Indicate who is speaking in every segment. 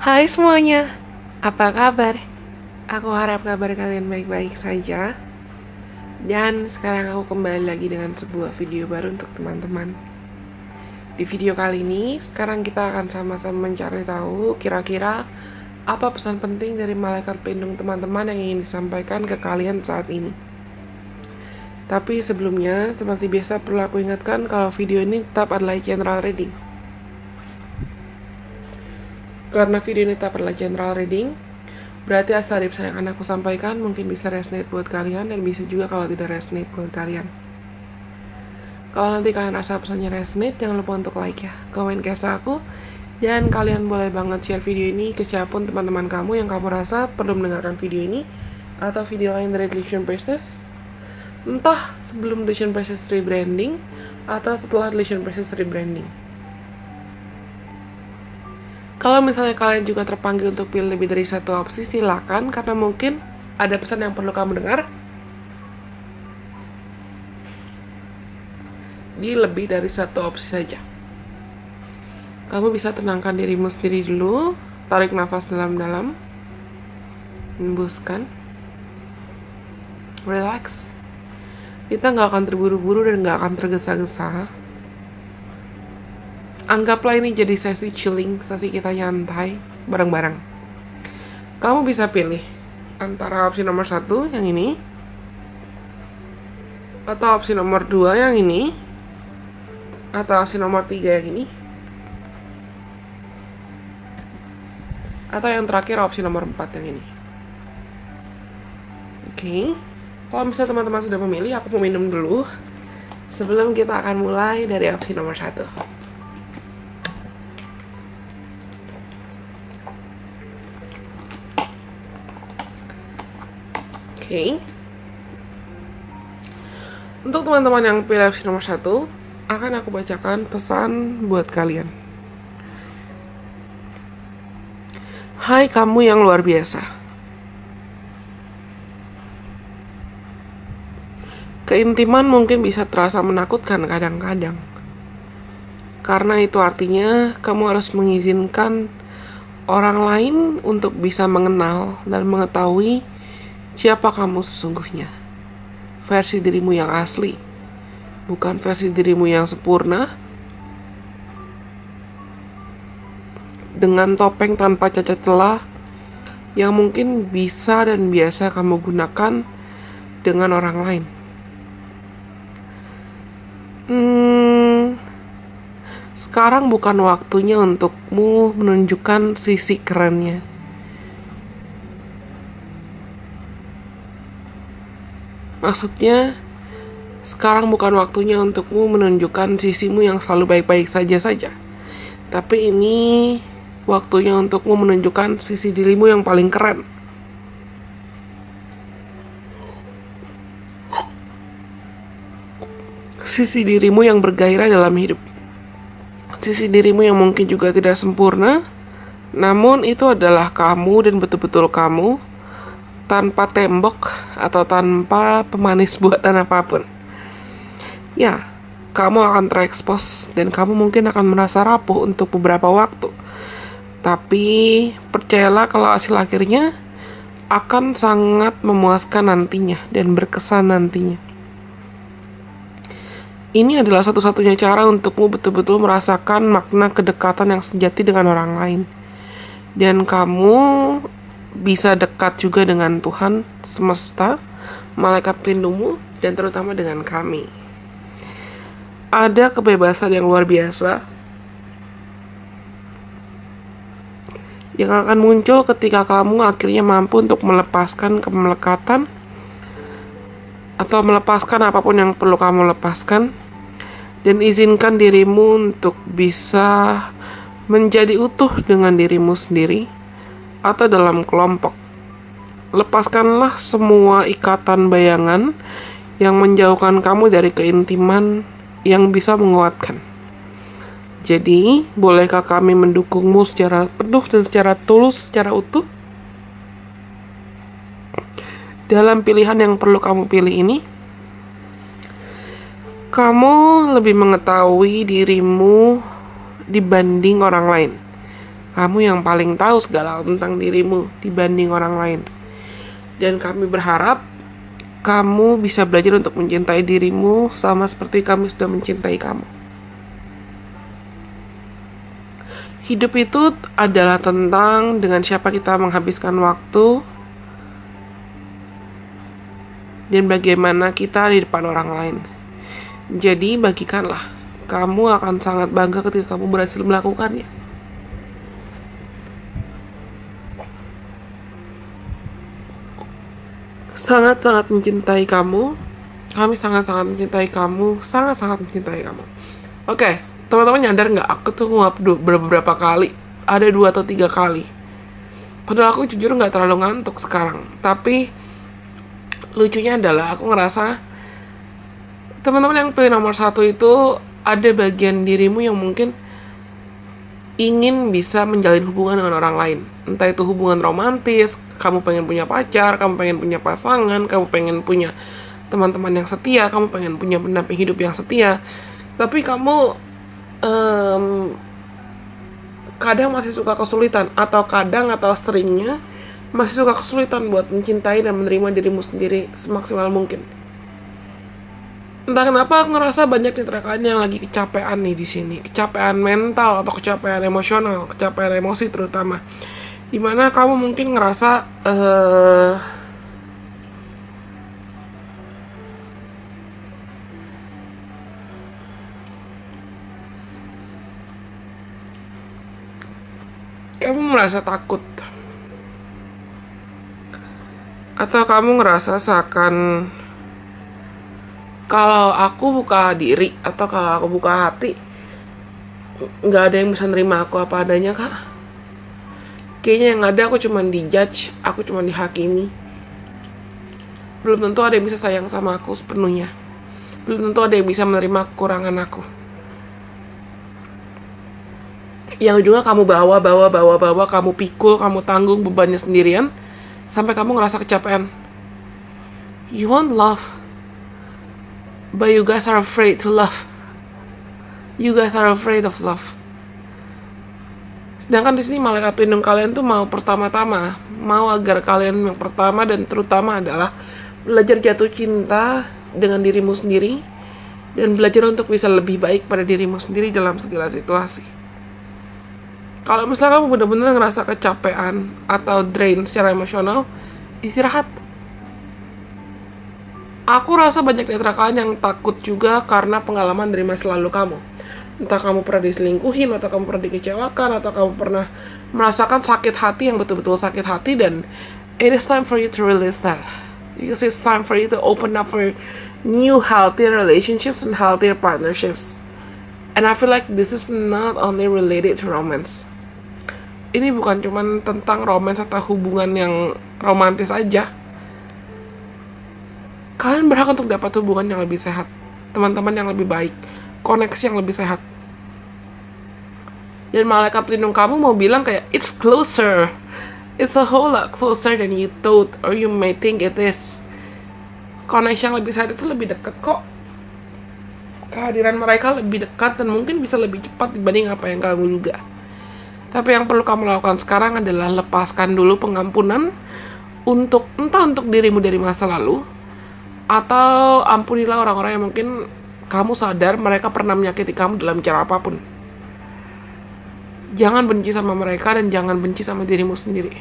Speaker 1: Hai semuanya, apa kabar? Aku harap kabar kalian baik-baik saja. Dan sekarang aku kembali lagi dengan sebuah video baru untuk teman-teman. Di video kali ini, sekarang kita akan sama-sama mencari tahu kira-kira apa pesan penting dari malaikat pelindung teman-teman yang ingin disampaikan ke kalian saat ini. Tapi sebelumnya, seperti biasa perlu aku ingatkan kalau video ini tetap adalah general reading. Karena video ini tetap adalah general reading, berarti asal tips yang akan aku sampaikan mungkin bisa resonate buat kalian dan bisa juga kalau tidak resonate buat kalian. Kalau nanti kalian rasa pesannya resonate, jangan lupa untuk like ya, komen kisah aku, dan kalian boleh banget share video ini ke siapapun teman-teman kamu yang kamu rasa perlu mendengarkan video ini atau video lain dari Delusion Priestess, entah sebelum Delusion Priestess rebranding atau setelah Delusion Priestess rebranding. Kalau misalnya kalian juga terpanggil untuk pilih lebih dari satu opsi, silakan, karena mungkin ada pesan yang perlu kamu dengar di lebih dari satu opsi saja. Kamu bisa tenangkan dirimu sendiri dulu, tarik nafas dalam-dalam, hembuskan, relax. Kita nggak akan terburu-buru dan nggak akan tergesa-gesa. Anggaplah ini jadi sesi chilling, sesi kita nyantai bareng-bareng. Kamu bisa pilih antara opsi nomor 1 yang ini, atau opsi nomor 2 yang ini, atau opsi nomor 3 yang ini, atau yang terakhir opsi nomor 4 yang ini. Oke. Kalau misalnya teman-teman sudah memilih, aku mau minum dulu sebelum kita akan mulai dari opsi nomor 1. Oke. Untuk teman-teman yang pilih opsi nomor 1, akan aku bacakan pesan buat kalian. Hai kamu yang luar biasa. Keintiman mungkin bisa terasa menakutkan kadang-kadang. Karena itu artinya kamu harus mengizinkan orang lain untuk bisa mengenal dan mengetahui siapa kamu sesungguhnya. Versi dirimu yang asli, bukan versi dirimu yang sempurna, dengan topeng tanpa cacat celah yang mungkin bisa dan biasa kamu gunakan dengan orang lain. Sekarang bukan waktunya untukmu menunjukkan sisi kerennya. Maksudnya, sekarang bukan waktunya untukmu menunjukkan sisimu yang selalu baik-baik saja. Tapi ini waktunya untukmu menunjukkan sisi dirimu yang paling keren. Sisi dirimu yang bergairah dalam hidup. Sisi dirimu yang mungkin juga tidak sempurna, namun itu adalah kamu dan betul-betul kamu, tanpa tembok atau tanpa pemanis buatan apapun. Ya, kamu akan terekspos dan kamu mungkin akan merasa rapuh untuk beberapa waktu. Tapi percayalah kalau hasil akhirnya akan sangat memuaskan nantinya dan berkesan nantinya. Ini adalah satu-satunya cara untukmu betul-betul merasakan makna kedekatan yang sejati dengan orang lain. Dan kamu bisa dekat juga dengan Tuhan, semesta, malaikat pelindungmu, dan terutama dengan kami. Ada kebebasan yang luar biasa yang akan muncul ketika kamu akhirnya mampu untuk melepaskan kemelekatan atau melepaskan apapun yang perlu kamu lepaskan, dan izinkan dirimu untuk bisa menjadi utuh dengan dirimu sendiri atau dalam kelompok. Lepaskanlah semua ikatan bayangan yang menjauhkan kamu dari keintiman yang bisa menguatkan. Jadi, bolehkah kami mendukungmu secara penuh dan secara tulus, secara utuh? Dalam pilihan yang perlu kamu pilih ini, kamu lebih mengetahui dirimu dibanding orang lain. Kamu yang paling tahu segala hal tentang dirimu dibanding orang lain. Dan kami berharap kamu bisa belajar untuk mencintai dirimu sama seperti kami sudah mencintai kamu. Hidup itu adalah tentang dengan siapa kita menghabiskan waktu dan bagaimana kita di depan orang lain. Jadi bagikanlah, kamu akan sangat bangga ketika kamu berhasil melakukannya. Sangat-sangat mencintai kamu. Kami sangat-sangat mencintai kamu. Sangat-sangat mencintai kamu. Oke, teman-teman nyadar nggak? Aku tuh nguap beberapa kali. Ada 2 atau 3 kali. Padahal aku jujur nggak terlalu ngantuk sekarang. Tapi lucunya adalah aku ngerasa teman-teman yang pilih nomor 1 itu ada bagian dirimu yang mungkin ingin bisa menjalin hubungan dengan orang lain. Entah itu hubungan romantis, kamu pengen punya pacar, kamu pengen punya pasangan, kamu pengen punya teman-teman yang setia, kamu pengen punya pendamping hidup yang setia. Tapi kamu kadang masih suka kesulitan, atau kadang atau seringnya masih suka kesulitan buat mencintai dan menerima dirimu sendiri semaksimal mungkin. Entah kenapa aku ngerasa banyak rekan yang lagi kecapean nih di sini, kecapean mental atau kecapean emosional, kecapean emosi terutama. Dimana kamu mungkin ngerasa kamu merasa takut, atau kamu ngerasa seakan kalau aku buka diri atau kalau aku buka hati, nggak ada yang bisa nerima aku apa adanya, Kak. Kayaknya yang ada aku cuma dijudge, aku cuma dihakimi. Belum tentu ada yang bisa sayang sama aku sepenuhnya. Belum tentu ada yang bisa menerima kekurangan aku. Yang juga kamu bawa, kamu pikul, kamu tanggung bebannya sendirian, sampai kamu ngerasa kecapean. You want love, but you guys are afraid to love. You guys are afraid of love. Sedangkan di sini malaikat pelindung kalian tuh mau pertama-tama, mau agar kalian yang pertama dan terutama adalah belajar jatuh cinta dengan dirimu sendiri dan belajar untuk bisa lebih baik pada dirimu sendiri dalam segala situasi. Kalau misalnya kamu benar-benar ngerasa kecapean atau drain secara emosional, istirahat. Aku rasa banyak dari kalian yang takut juga karena pengalaman dari masa lalu kamu. Entah kamu pernah diselingkuhin, atau kamu pernah dikecewakan, atau kamu pernah merasakan sakit hati yang betul-betul sakit hati, dan it is time for you to release that. Because it's time for you to open up for new healthy relationships and healthier partnerships. And I feel like this is not only related to romance. Ini bukan cuma tentang romance atau hubungan yang romantis aja. Kalian berhak untuk dapat hubungan yang lebih sehat, teman-teman yang lebih baik, koneksi yang lebih sehat. Dan malaikat pelindung kamu mau bilang kayak, it's closer. It's a whole lot closer than you thought or you may think it is. Koneksi yang lebih sehat itu lebih dekat kok. Kehadiran mereka lebih dekat dan mungkin bisa lebih cepat dibanding apa yang kamu duga. Tapi yang perlu kamu lakukan sekarang adalah lepaskan dulu pengampunan untuk entah untuk dirimu dari masa lalu, atau ampunilah orang-orang yang mungkin kamu sadar mereka pernah menyakiti kamu dalam cara apapun. Jangan benci sama mereka dan jangan benci sama dirimu sendiri.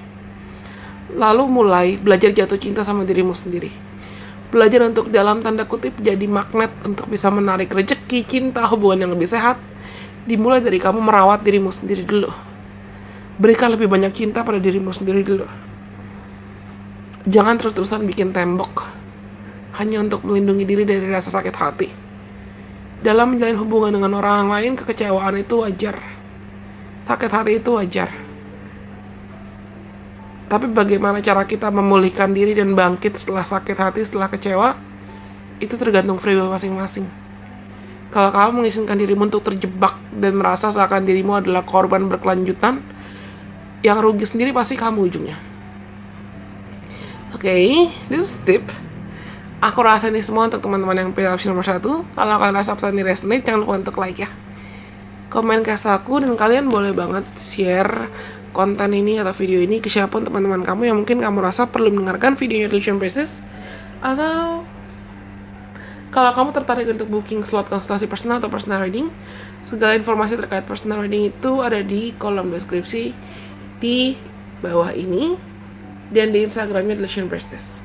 Speaker 1: Lalu mulai belajar jatuh cinta sama dirimu sendiri. Belajar untuk dalam tanda kutip jadi magnet untuk bisa menarik rezeki, cinta, hubungan yang lebih sehat. Dimulai dari kamu merawat dirimu sendiri dulu. Berikan lebih banyak cinta pada dirimu sendiri dulu. Jangan terus-terusan bikin tembok hanya untuk melindungi diri dari rasa sakit hati. Dalam menjalin hubungan dengan orang lain, kekecewaan itu wajar. Sakit hati itu wajar. Tapi bagaimana cara kita memulihkan diri dan bangkit setelah sakit hati, setelah kecewa, itu tergantung free will masing-masing. Kalau kamu mengizinkan dirimu untuk terjebak dan merasa seakan dirimu adalah korban berkelanjutan, yang rugi sendiri pasti kamu ujungnya. Oke, this is tip. Aku rasa ini semua untuk teman-teman yang pilih opsi nomor 1. Kalau kalian rasa pesan ini resonate, jangan lupa untuk like ya. komen cast aku, dan kalian boleh banget share konten ini atau video ini ke siapapun teman-teman kamu yang mungkin kamu rasa perlu mendengarkan videonya Delusion Priestess. Atau kalau kamu tertarik untuk booking slot konsultasi personal atau personal reading, segala informasi terkait personal reading itu ada di kolom deskripsi di bawah ini dan di Instagramnya Delusion Priestess.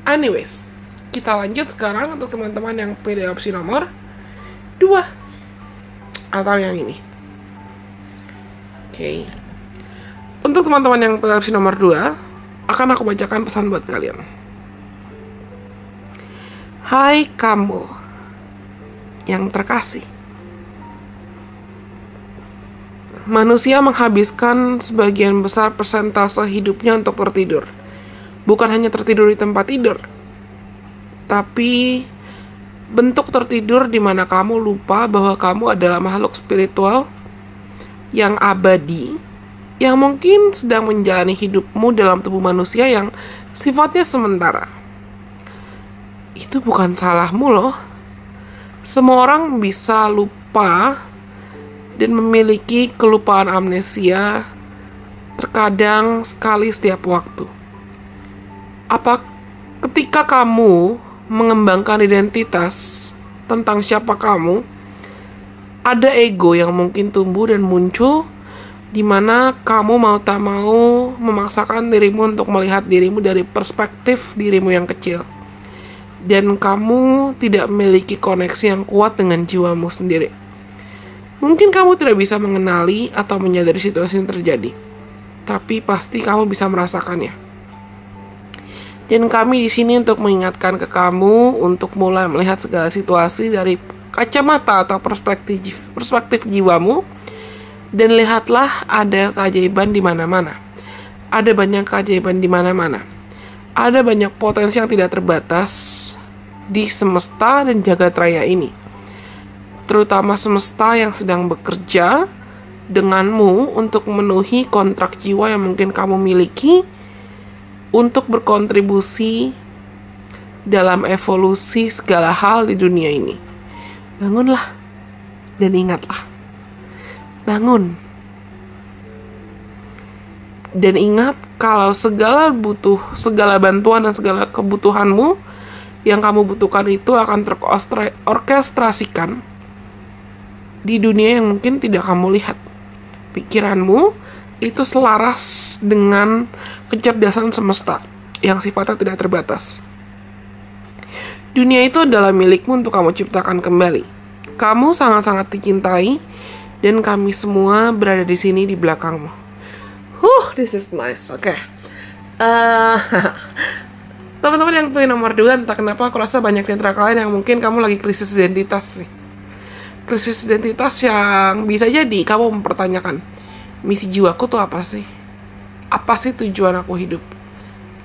Speaker 1: Anyways, kita lanjut sekarang untuk teman-teman yang pilih opsi nomor 2 atau yang ini. Oke. Untuk teman-teman yang pilih opsi nomor 2, akan aku bacakan pesan buat kalian. Hai kamu yang terkasih. Manusia menghabiskan sebagian besar persentase hidupnya untuk tertidur. Bukan hanya tertidur di tempat tidur, tapi bentuk tertidur di mana kamu lupa bahwa kamu adalah makhluk spiritual yang abadi, yang mungkin sedang menjalani hidupmu dalam tubuh manusia yang sifatnya sementara. Itu bukan salahmu loh. Semua orang bisa lupa dan memiliki kelupaan amnesia terkadang sekali setiap waktu. Apa ketika kamu mengembangkan identitas tentang siapa kamu, ada ego yang mungkin tumbuh dan muncul di mana kamu mau tak mau memaksakan dirimu untuk melihat dirimu dari perspektif dirimu yang kecil. Dan kamu tidak memiliki koneksi yang kuat dengan jiwamu sendiri. Mungkin kamu tidak bisa mengenali atau menyadari situasi yang terjadi, tapi pasti kamu bisa merasakannya. Dan kami di sini untuk mengingatkan ke kamu untuk mulai melihat segala situasi dari kacamata atau perspektif jiwamu, dan lihatlah ada keajaiban di mana-mana. Ada banyak keajaiban di mana-mana. Ada banyak potensi yang tidak terbatas di semesta dan jagat raya ini. Terutama semesta yang sedang bekerja denganmu untuk memenuhi kontrak jiwa yang mungkin kamu miliki untuk berkontribusi dalam evolusi segala hal di dunia ini. Bangunlah dan ingatlah. Bangun. Dan ingat kalau segala bantuan dan segala kebutuhanmu yang kamu butuhkan itu akan terorkestrasikan di dunia yang mungkin tidak kamu lihat. Pikiranmu itu selaras dengan kecerdasan semesta yang sifatnya tidak terbatas. Dunia itu adalah milikmu untuk kamu ciptakan kembali. Kamu sangat-sangat dicintai dan kami semua berada di sini di belakangmu. This is nice. Oke. Teman-teman yang pilih nomor 2, entah kenapa aku rasa banyak di antara kalian yang mungkin kamu lagi krisis identitas nih. Krisis identitas yang bisa jadi kamu mempertanyakan, misi jiwaku tuh apa sih? Apa sih tujuan aku hidup?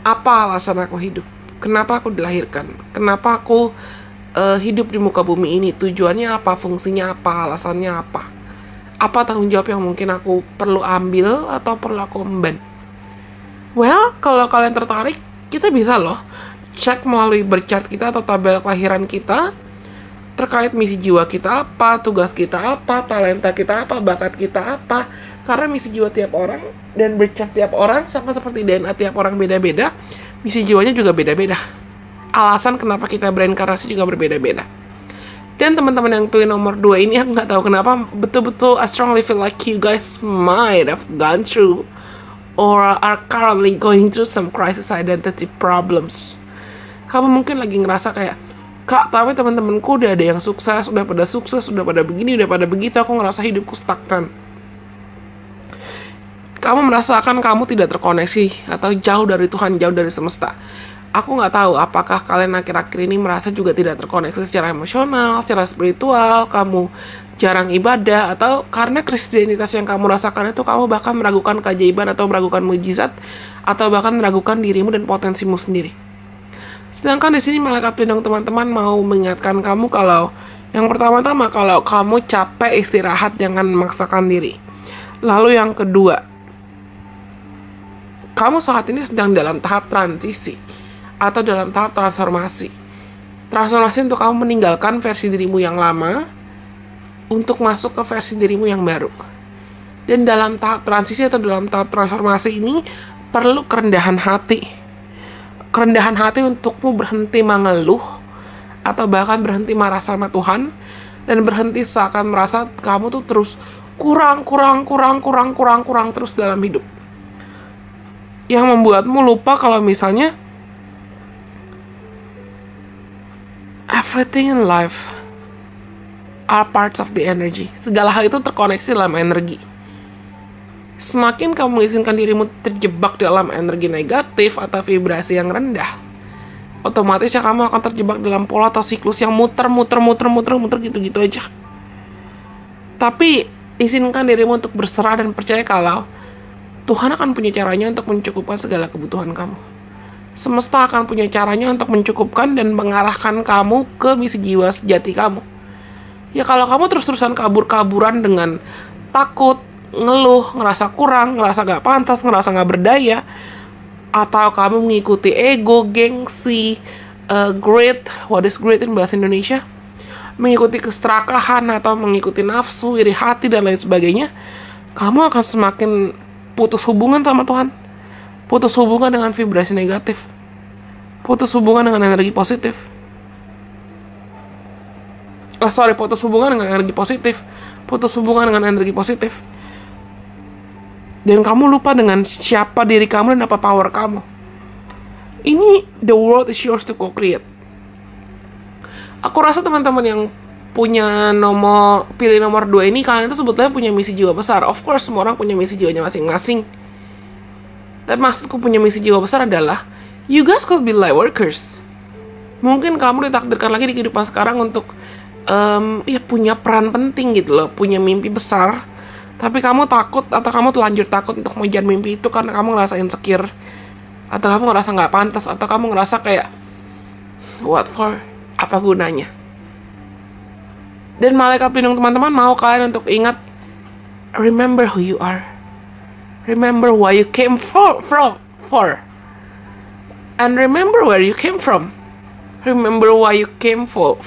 Speaker 1: Apa alasan aku hidup? Kenapa aku dilahirkan? Kenapa aku hidup di muka bumi ini? Tujuannya apa? Fungsinya apa? Alasannya apa? Apa tanggung jawab yang mungkin aku perlu ambil atau perlu aku emban? Well, kalau kalian tertarik, kita bisa loh cek melalui birth chart kita atau tabel kelahiran kita terkait misi jiwa kita apa, tugas kita apa, talenta kita apa, bakat kita apa. Karena misi jiwa tiap orang dan birth chart tiap orang sama seperti DNA tiap orang beda-beda, misi jiwanya juga beda-beda. Alasan kenapa kita bereinkarnasi juga berbeda-beda. Dan teman-teman yang pilih nomor 2 ini, aku nggak tahu kenapa, betul-betul I strongly feel like you guys might have gone through or are currently going through some crisis identity problems. Kamu mungkin lagi ngerasa kayak, Kak, tapi teman-temanku udah ada yang sukses, udah pada begini, udah pada begitu, aku ngerasa hidupku stagnan. Kamu merasakan kamu tidak terkoneksi atau jauh dari Tuhan, jauh dari semesta. Aku nggak tahu apakah kalian akhir-akhir ini merasa juga tidak terkoneksi secara emosional, secara spiritual, kamu jarang ibadah, atau karena krisis identitas yang kamu rasakan itu kamu bahkan meragukan keajaiban atau meragukan mujizat, atau bahkan meragukan dirimu dan potensimu sendiri. Sedangkan di sini malaikat pelindung teman-teman mau mengingatkan kamu kalau yang pertama-tama, kalau kamu capek istirahat, jangan memaksakan diri. Lalu yang kedua, kamu saat ini sedang dalam tahap transisi atau dalam tahap transformasi. Transformasi untuk kamu meninggalkan versi dirimu yang lama untuk masuk ke versi dirimu yang baru. Dan dalam tahap transisi atau dalam tahap transformasi ini perlu kerendahan hati. Kerendahan hati untukmu berhenti mengeluh atau bahkan berhenti marah sama Tuhan dan berhenti seakan merasa kamu tuh terus kurang terus dalam hidup. Yang membuatmu lupa kalau misalnya everything in life are parts of the energy. Segala hal itu terkoneksi dalam energi. Semakin kamu mengizinkan dirimu terjebak dalam energi negatif atau vibrasi yang rendah, otomatis ya kamu akan terjebak dalam pola atau siklus yang muter gitu-gitu aja. Tapi izinkan dirimu untuk berserah dan percaya kalau Tuhan akan punya caranya untuk mencukupkan segala kebutuhan kamu. Semesta akan punya caranya untuk mencukupkan dan mengarahkan kamu ke misi jiwa sejati kamu. Ya kalau kamu terus-terusan kabur-kaburan dengan takut, ngeluh, ngerasa kurang, ngerasa gak pantas, ngerasa gak berdaya, atau kamu mengikuti ego, gengsi, greed, what is greed in bahasa Indonesia, mengikuti keserakahan atau mengikuti nafsu, iri hati, dan lain sebagainya, kamu akan semakin putus hubungan sama Tuhan, putus hubungan dengan vibrasi negatif, putus hubungan dengan energi positif. Putus hubungan dengan energi positif, putus hubungan dengan energi positif. Dan kamu lupa dengan siapa diri kamu dan apa power kamu. Ini the world is yours to co-create. Aku rasa teman-teman yang punya pilih nomor 2 ini, kalian itu sebetulnya punya misi jiwa besar. Of course, semua orang punya misi jiwanya masing-masing. Tapi maksudku punya misi jiwa besar adalah, you guys could be light workers. Mungkin kamu ditakdirkan lagi di kehidupan sekarang untuk punya peran penting gitu loh, punya mimpi besar. Tapi kamu takut atau kamu terlanjur takut untuk mengejar mimpi itu karena kamu ngerasa insecure, atau kamu ngerasa gak pantas, atau kamu ngerasa kayak what for? Apa gunanya? Dan malaikat pelindung teman-teman mau kalian untuk ingat, remember who you are, remember why you came for, and remember where you came from. Remember why you came for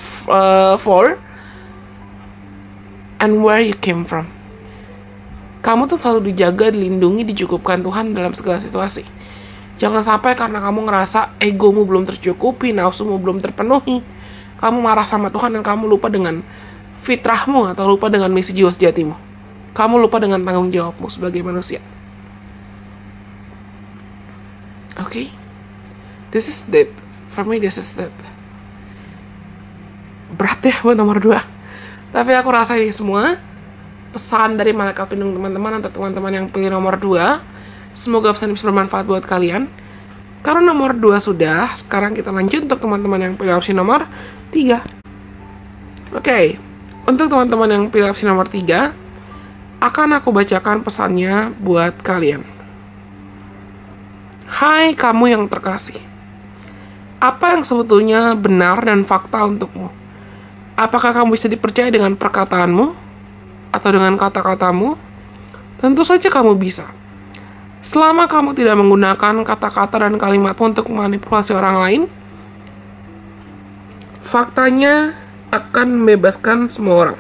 Speaker 1: and where you came from. Kamu tuh selalu dijaga, dilindungi, dicukupkan Tuhan dalam segala situasi. Jangan sampai karena kamu ngerasa egomu belum tercukupi, nafsumu belum terpenuhi, kamu marah sama Tuhan dan kamu lupa dengan fitrahmu atau lupa dengan misi jiwa sejatimu. Kamu lupa dengan tanggung jawabmu sebagai manusia. Okay? This is deep. For me, this is deep. Berat ya buat nomor 2. Tapi aku rasa ini semua pesan dari malaikat pelindung teman-teman untuk teman-teman yang pilih nomor 2. Semoga pesan ini bisa bermanfaat buat kalian. Karena nomor 2 sudah, sekarang kita lanjut untuk teman-teman yang pilih opsi nomor 3. Oke, untuk teman-teman yang pilih opsi nomor 3, akan aku bacakan pesannya buat kalian. Hai kamu yang terkasih, apa yang sebetulnya benar dan fakta untukmu? Apakah kamu bisa dipercaya dengan perkataanmu atau dengan kata-katamu? Tentu saja kamu bisa. Selama kamu tidak menggunakan kata-kata dan kalimatmu untuk memanipulasi orang lain, faktanya akan membebaskan semua orang.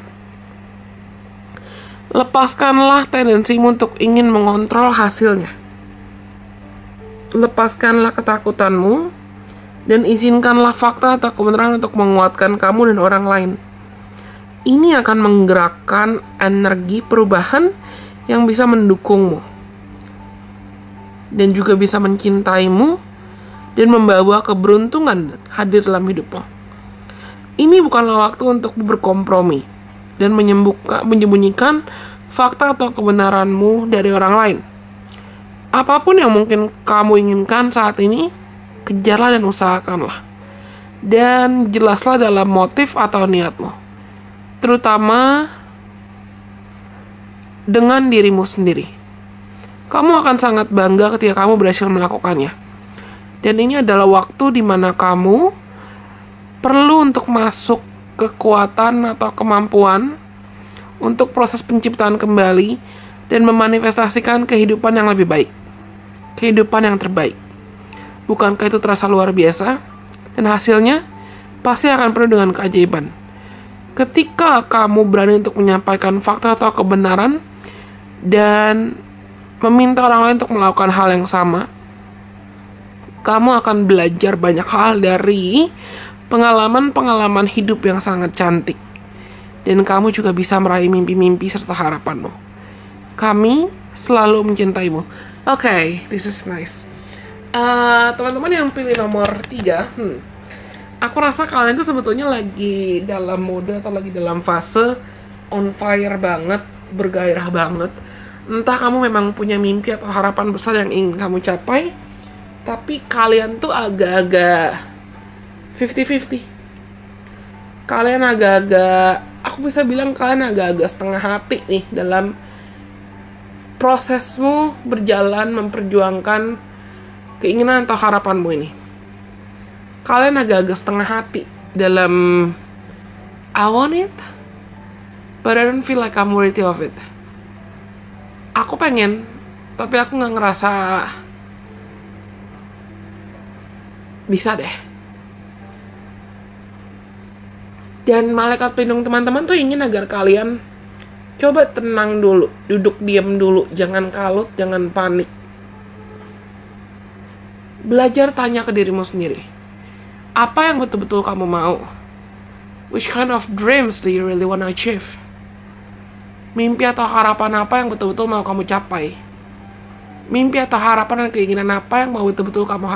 Speaker 1: Lepaskanlah tendensimu untuk ingin mengontrol hasilnya. Lepaskanlah ketakutanmu dan izinkanlah fakta atau kebenaran untuk menguatkan kamu dan orang lain. Ini akan menggerakkan energi perubahan yang bisa mendukungmu dan juga bisa mencintaimu dan membawa keberuntungan hadir dalam hidupmu. Ini bukanlah waktu untuk berkompromi dan menyembunyikan fakta atau kebenaranmu dari orang lain. Apapun yang mungkin kamu inginkan saat ini, kejarlah dan usahakanlah. Dan jelaslah dalam motif atau niatmu. Terutama dengan dirimu sendiri. Kamu akan sangat bangga ketika kamu berhasil melakukannya. Dan ini adalah waktu di mana kamu perlu untuk masuk kekuatan atau kemampuan untuk proses penciptaan kembali dan memanifestasikan kehidupan yang lebih baik. Kehidupan yang terbaik. Bukankah itu terasa luar biasa? Dan hasilnya pasti akan penuh dengan keajaiban. Ketika kamu berani untuk menyampaikan fakta atau kebenaran dan meminta orang lain untuk melakukan hal yang sama, kamu akan belajar banyak hal dari pengalaman-pengalaman hidup yang sangat cantik. Dan kamu juga bisa meraih mimpi-mimpi serta harapanmu. Kami selalu mencintaimu. Okay, this is nice. Teman-teman yang pilih nomor 3, aku rasa kalian tuh sebetulnya lagi dalam mode atau lagi dalam fase on fire banget, bergairah banget. Entah kamu memang punya mimpi atau harapan besar yang ingin kamu capai, tapi kalian tuh agak-agak 50-50. Kalian agak-agak, aku bisa bilang kalian agak-agak setengah hati nih dalam prosesmu berjalan memperjuangkan keinginan atau harapanmu ini. Kalian agak-agak setengah hati dalam I want it, but I don't feel like I'm worthy of it. Aku pengen, tapi aku gak ngerasa bisa deh. Dan malaikat pelindung teman-teman tuh ingin agar kalian coba tenang dulu, duduk diam dulu, jangan kalut, jangan panik. Belajar tanya ke dirimu sendiri. Apa yang betul-betul kamu mau? Which kind of dreams do you really want to achieve? Mimpi atau harapan apa yang betul-betul mau kamu capai? Mimpi atau harapan dan keinginan apa yang mau betul-betul kamu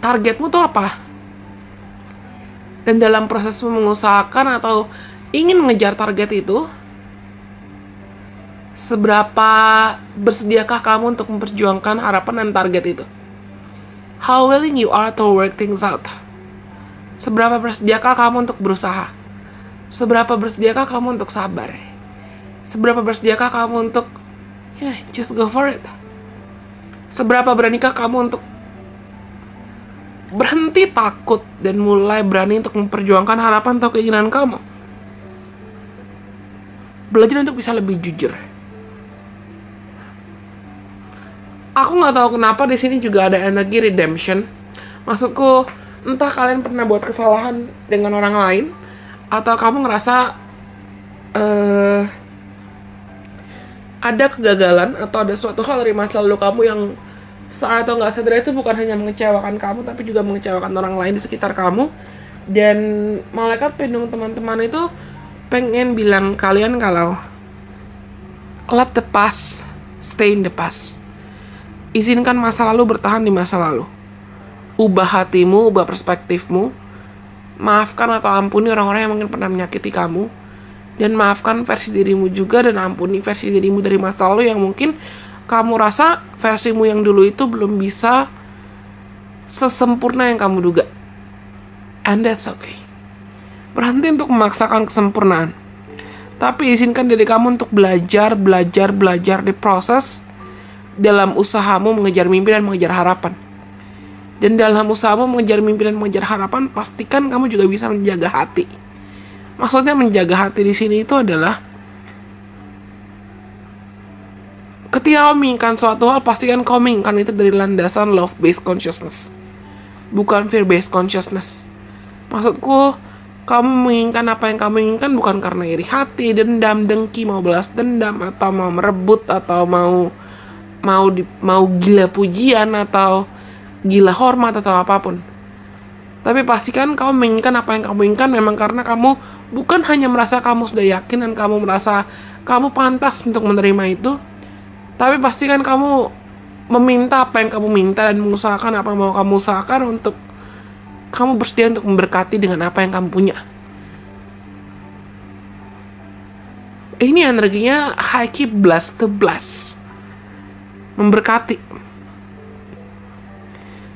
Speaker 1: targetmu tuh apa? Dan dalam prosesmu mengusahakan atau ingin mengejar target itu, seberapa bersediakah kamu untuk memperjuangkan harapan dan target itu? How willing you are to work things out? Seberapa bersediakah kamu untuk berusaha? Seberapa bersediakah kamu untuk sabar? Seberapa bersediakah kamu untuk just go for it? Seberapa beranikah kamu untuk berhenti takut dan mulai berani untuk memperjuangkan harapan atau keinginan kamu? Belajar untuk bisa lebih jujur. Aku nggak tahu kenapa di sini juga ada energi redemption. Maksudku, entah kalian pernah buat kesalahan dengan orang lain, atau kamu ngerasa ada kegagalan atau ada suatu hal dari masa lalu kamu yang sadar atau nggak sadar itu bukan hanya mengecewakan kamu, tapi juga mengecewakan orang lain di sekitar kamu. Dan malaikat pelindung teman-teman itu pengen bilang kalian kalau let the past stay in the past. Izinkan masa lalu bertahan di masa lalu. Ubah hatimu, ubah perspektifmu. Maafkan atau ampuni orang-orang yang mungkin pernah menyakiti kamu. Dan maafkan versi dirimu juga, dan ampuni versi dirimu dari masa lalu yang mungkin kamu rasa versimu yang dulu itu belum bisa sesempurna yang kamu duga. And that's okay. Berhenti untuk memaksakan kesempurnaan. Tapi izinkan diri kamu untuk belajar di proses dalam usahamu mengejar mimpi dan mengejar harapan. Dan dalam usahamu mengejar mimpi dan mengejar harapan, pastikan kamu juga bisa menjaga hati. Maksudnya menjaga hati di sini itu adalah ketika kau menginginkan suatu hal, pastikan kau menginginkan itu dari landasan love-based consciousness, bukan fear-based consciousness. Maksudku, kamu menginginkan apa yang kamu inginkan bukan karena iri hati, dendam, dengki, mau balas dendam, atau mau merebut, atau mau gila pujian, atau gila hormat, atau apapun. Tapi pastikan kamu menginginkan apa yang kamu inginkan memang karena kamu bukan hanya merasa kamu sudah yakin dan kamu merasa kamu pantas untuk menerima itu, tapi pastikan kamu meminta apa yang kamu minta dan mengusahakan apa yang mau kamu usahakan untuk kamu bersedia untuk memberkati dengan apa yang kamu punya. Ini energinya high key blast to blast. Memberkati.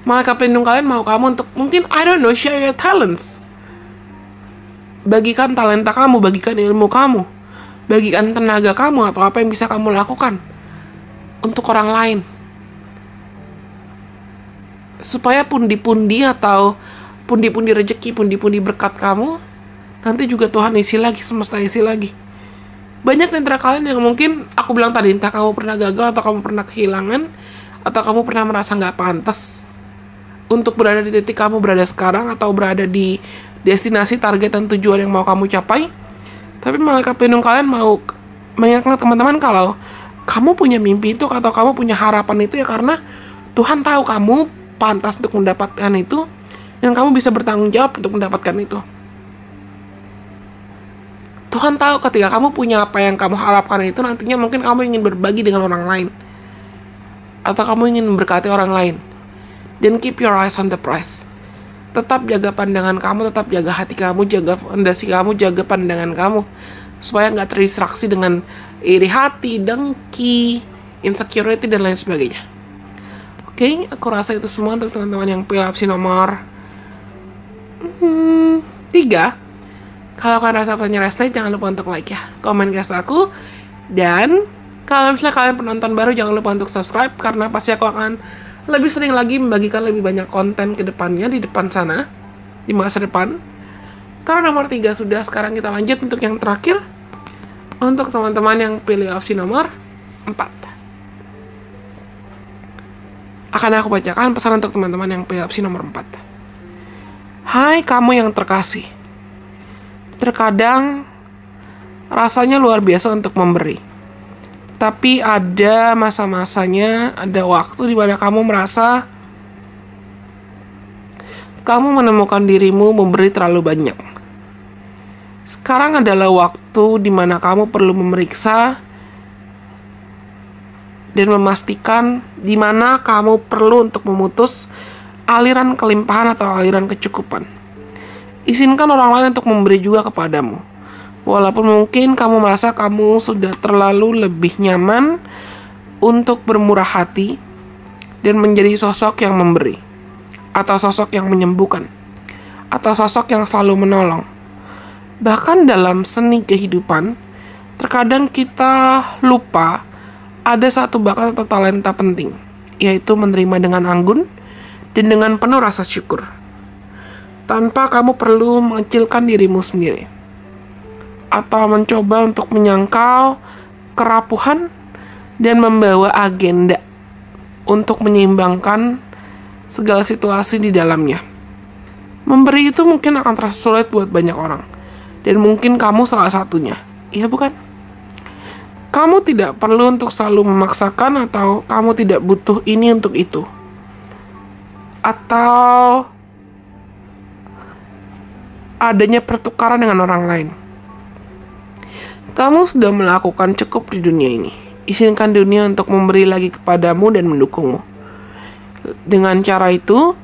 Speaker 1: Malaikat pelindung kalian mau kamu untuk mungkin I don't know, share your talents. Bagikan talenta kamu, bagikan ilmu kamu, bagikan tenaga kamu atau apa yang bisa kamu lakukan untuk orang lain. Supaya pundi-pundi atau pundi-pundi rezeki, pundi-pundi berkat kamu nanti juga Tuhan isi lagi, semesta isi lagi. Banyak di antara kalian yang mungkin aku bilang tadi, entah kamu pernah gagal atau kamu pernah kehilangan atau kamu pernah merasa nggak pantas untuk berada di titik kamu berada sekarang atau berada di destinasi, target, dan tujuan yang mau kamu capai. Tapi malaikat pelindung kalian mau mengingatkan teman-teman kalau kamu punya mimpi itu atau kamu punya harapan itu ya karena Tuhan tahu kamu pantas untuk mendapatkan itu dan kamu bisa bertanggung jawab untuk mendapatkan itu. Tuhan tahu ketika kamu punya apa yang kamu harapkan itu nantinya mungkin kamu ingin berbagi dengan orang lain atau kamu ingin memberkati orang lain. Then keep your eyes on the prize. Tetap jaga pandangan kamu, tetap jaga hati kamu, jaga fondasi kamu, jaga pandangan kamu supaya nggak terdistraksi dengan iri hati, dengki, insecurity, dan lain sebagainya. Oke, aku rasa itu semua untuk teman-teman yang pilih opsi nomor 3. Kalau kalian rasa pesannya resonate, jangan lupa untuk like ya, komen guys aku. Dan kalau misalnya kalian penonton baru, jangan lupa untuk subscribe karena pasti aku akan lebih sering lagi membagikan lebih banyak konten ke depannya, di depan sana, di masa depan. Karena nomor 3 sudah, sekarang kita lanjut untuk yang terakhir. Untuk teman-teman yang pilih opsi nomor 4. Akan aku bacakan pesan untuk teman-teman yang pilih opsi nomor 4. Hai kamu yang terkasih. Terkadang rasanya luar biasa untuk memberi. Tapi ada masa-masanya, ada waktu di mana kamu merasa kamu menemukan dirimu memberi terlalu banyak. Sekarang adalah waktu di mana kamu perlu memeriksa dan memastikan di mana kamu perlu untuk memutus aliran kelimpahan atau aliran kecukupan. Izinkan orang lain untuk memberi juga kepadamu. Walaupun mungkin kamu merasa kamu sudah terlalu lebih nyaman untuk bermurah hati dan menjadi sosok yang memberi, atau sosok yang menyembuhkan, atau sosok yang selalu menolong. Bahkan dalam seni kehidupan, terkadang kita lupa ada satu bakat atau talenta penting, yaitu menerima dengan anggun dan dengan penuh rasa syukur, tanpa kamu perlu mengecilkan dirimu sendiri, atau mencoba untuk menyangkal kerapuhan dan membawa agenda untuk menyeimbangkan segala situasi di dalamnya. Memberi itu mungkin akan terasa sulit buat banyak orang. Dan mungkin kamu salah satunya. Iya bukan? Kamu tidak perlu untuk selalu memaksakan atau kamu tidak butuh ini untuk itu. Atau adanya pertukaran dengan orang lain. Kamu sudah melakukan cukup di dunia ini. Izinkan dunia untuk memberi lagi kepadamu dan mendukungmu. Dengan cara itu,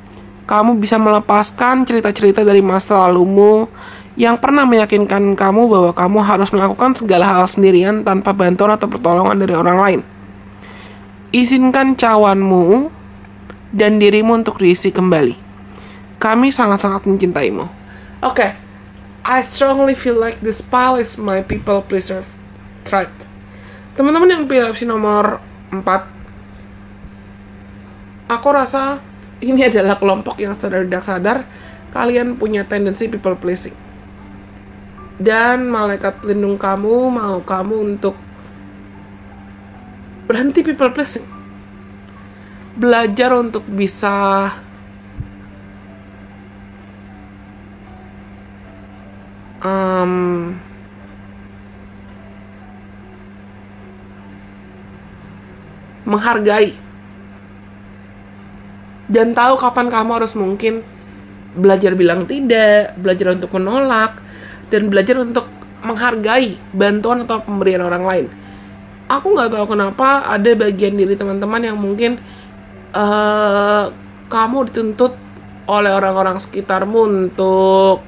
Speaker 1: kamu bisa melepaskan cerita-cerita dari masa lalumu yang pernah meyakinkan kamu bahwa kamu harus melakukan segala hal sendirian tanpa bantuan atau pertolongan dari orang lain. Izinkan cawanmu dan dirimu untuk diisi kembali. Kami sangat-sangat mencintaimu. Oke. I strongly feel like this pile is my people pleaser tribe. Teman-teman yang pilih opsi nomor 4, aku rasa ini adalah kelompok yang sadar tidak sadar kalian punya tendensi people pleasing. Dan malaikat pelindung kamu mau kamu untuk berhenti people pleasing. Belajar untuk bisa menghargai dan tahu kapan kamu harus mungkin belajar bilang tidak, belajar untuk menolak, dan belajar untuk menghargai bantuan atau pemberian orang lain. Aku nggak tahu kenapa ada bagian diri teman-teman yang mungkin kamu dituntut oleh orang-orang sekitarmu untuk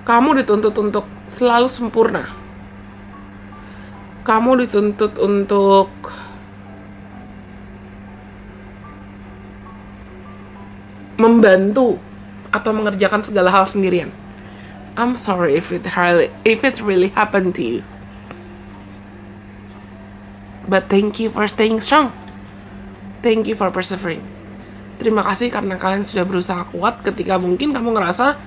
Speaker 1: kamu dituntut untuk selalu sempurna. Kamu dituntut untuk membantu atau mengerjakan segala hal sendirian. I'm sorry if it really happened to you. But thank you for staying strong. Thank you for persevering. Terima kasih karena kalian sudah berusaha kuat ketika mungkin kamu ngerasa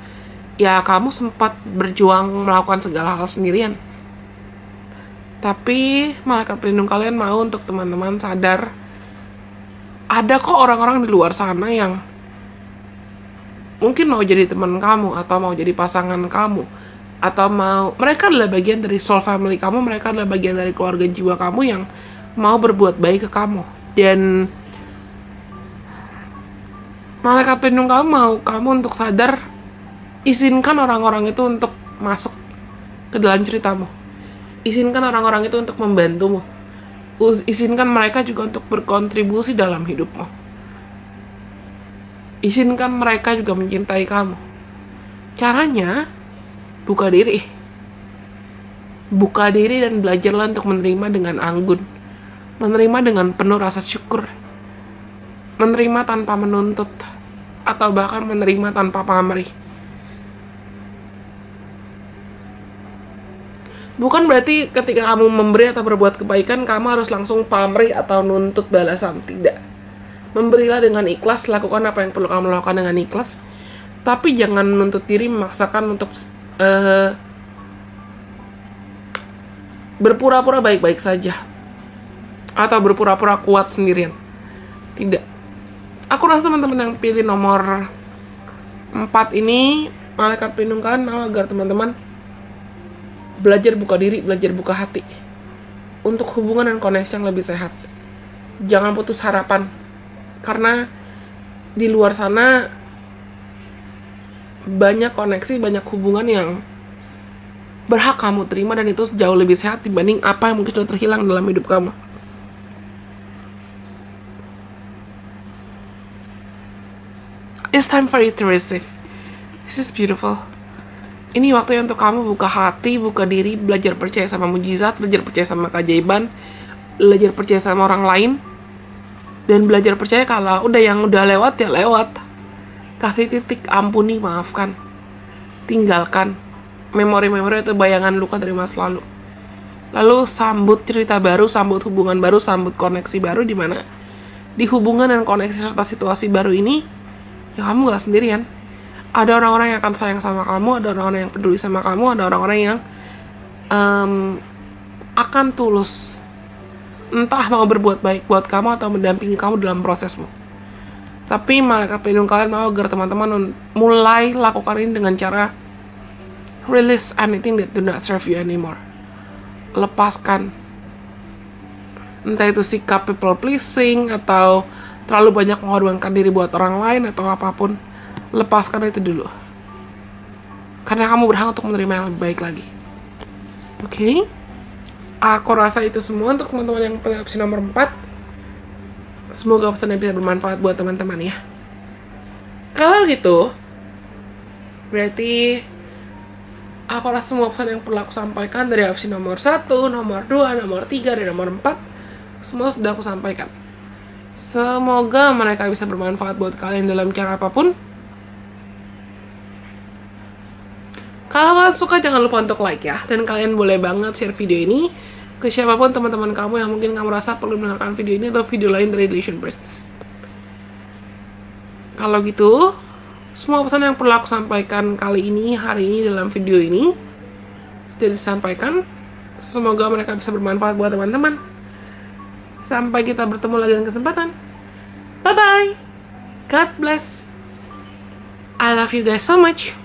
Speaker 1: ya kamu sempat berjuang melakukan segala hal sendirian. Tapi malaikat pelindung kalian mau untuk teman-teman sadar Ada kok orang-orang di luar sana yang mungkin mau jadi teman kamu, atau mau jadi pasangan kamu, atau mereka adalah bagian dari soul family kamu, mereka adalah bagian dari keluarga jiwa kamu yang mau berbuat baik ke kamu. Dan malaikat pelindung kamu mau kamu untuk sadar, izinkan orang-orang itu untuk masuk ke dalam ceritamu, izinkan orang-orang itu untuk membantumu, izinkan mereka juga untuk berkontribusi dalam hidupmu, izinkan mereka juga mencintai kamu. Caranya, buka diri dan belajarlah untuk menerima dengan anggun, menerima dengan penuh rasa syukur, menerima tanpa menuntut, atau bahkan menerima tanpa pamrih. Bukan berarti ketika kamu memberi atau berbuat kebaikan, kamu harus langsung pamrih atau nuntut balasan. Tidak. Memberilah dengan ikhlas, lakukan apa yang perlu kamu lakukan dengan ikhlas. Tapi jangan menuntut diri, memaksakan untuk berpura-pura baik-baik saja. Atau berpura-pura kuat sendirian. Tidak. Aku rasa teman-teman yang pilih nomor 4 ini, malaikat pelindung kalian mau agar teman-teman belajar buka diri, belajar buka hati untuk hubungan dan koneksi yang lebih sehat. Jangan putus harapan, karena di luar sana banyak koneksi, banyak hubungan yang berhak kamu terima, dan itu jauh lebih sehat dibanding apa yang mungkin sudah terhilang dalam hidup kamu. It's time for you to receive. This is beautiful. Ini waktunya untuk kamu buka hati, buka diri, belajar percaya sama mujizat, belajar percaya sama keajaiban, belajar percaya sama orang lain, dan belajar percaya kalau yang udah lewat ya lewat. Kasih titik, ampuni, maafkan, tinggalkan memori-memori atau bayangan luka dari masa lalu. Lalu sambut cerita baru, sambut hubungan baru, sambut koneksi baru, di mana di hubungan dan koneksi serta situasi baru ini ya kamu gak sendirian. Ada orang-orang yang akan sayang sama kamu, ada orang-orang yang peduli sama kamu, ada orang-orang yang akan tulus, entah mau berbuat baik buat kamu atau mendampingi kamu dalam prosesmu. Tapi malaikat pelindung kalian mau agar teman-teman mulai lakukan ini dengan cara release anything that do not serve you anymore. Lepaskan, entah itu sikap people pleasing atau terlalu banyak mengorbankan diri buat orang lain atau apapun. Lepaskan itu dulu, karena kamu berhak untuk menerima yang lebih baik lagi. Oke? Aku rasa itu semua untuk teman-teman yang pilih opsi nomor 4. Semoga pesannya bisa bermanfaat buat teman-teman ya. Kalau gitu, berarti aku rasa semua pesan yang perlu aku sampaikan dari opsi nomor 1, nomor 2, nomor 3, dan nomor 4 semua sudah aku sampaikan. Semoga mereka bisa bermanfaat buat kalian dalam cara apapun. Kalau kalian suka, jangan lupa untuk like ya. Dan kalian boleh banget share video ini ke siapapun teman-teman kamu yang mungkin kamu rasa perlu mendengarkan video ini atau video lain dari Illusion Prestige. Kalau gitu, semua pesan yang perlu aku sampaikan kali ini, hari ini, dalam video ini sudah disampaikan. Semoga mereka bisa bermanfaat buat teman-teman. Sampai kita bertemu lagi dalam kesempatan. Bye-bye. God bless. I love you guys so much.